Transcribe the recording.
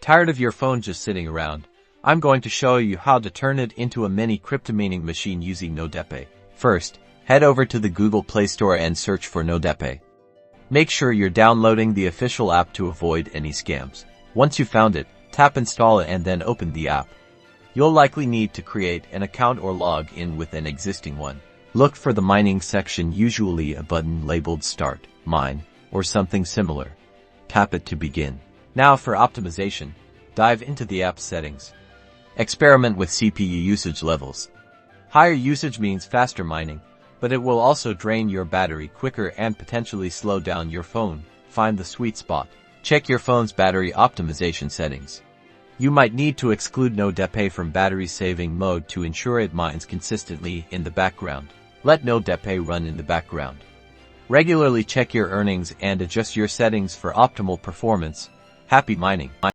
Tired of your phone just sitting around? I'm going to show you how to turn it into a mini crypto-mining machine using Nodepay. First, head over to the Google Play Store and search for Nodepay. Make sure you're downloading the official app to avoid any scams. Once you found it, tap install it and then open the app. You'll likely need to create an account or log in with an existing one. Look for the mining section, usually a button labeled Start, Mine, or something similar. Tap it to begin. Now for optimization, dive into the app settings. Experiment with CPU usage levels. Higher usage means faster mining, but it will also drain your battery quicker and potentially slow down your phone. Find the sweet spot. Check your phone's battery optimization settings. You might need to exclude Nodepay from battery saving mode to ensure it mines consistently in the background. Let Nodepay run in the background. Regularly check your earnings and adjust your settings for optimal performance. Happy mining!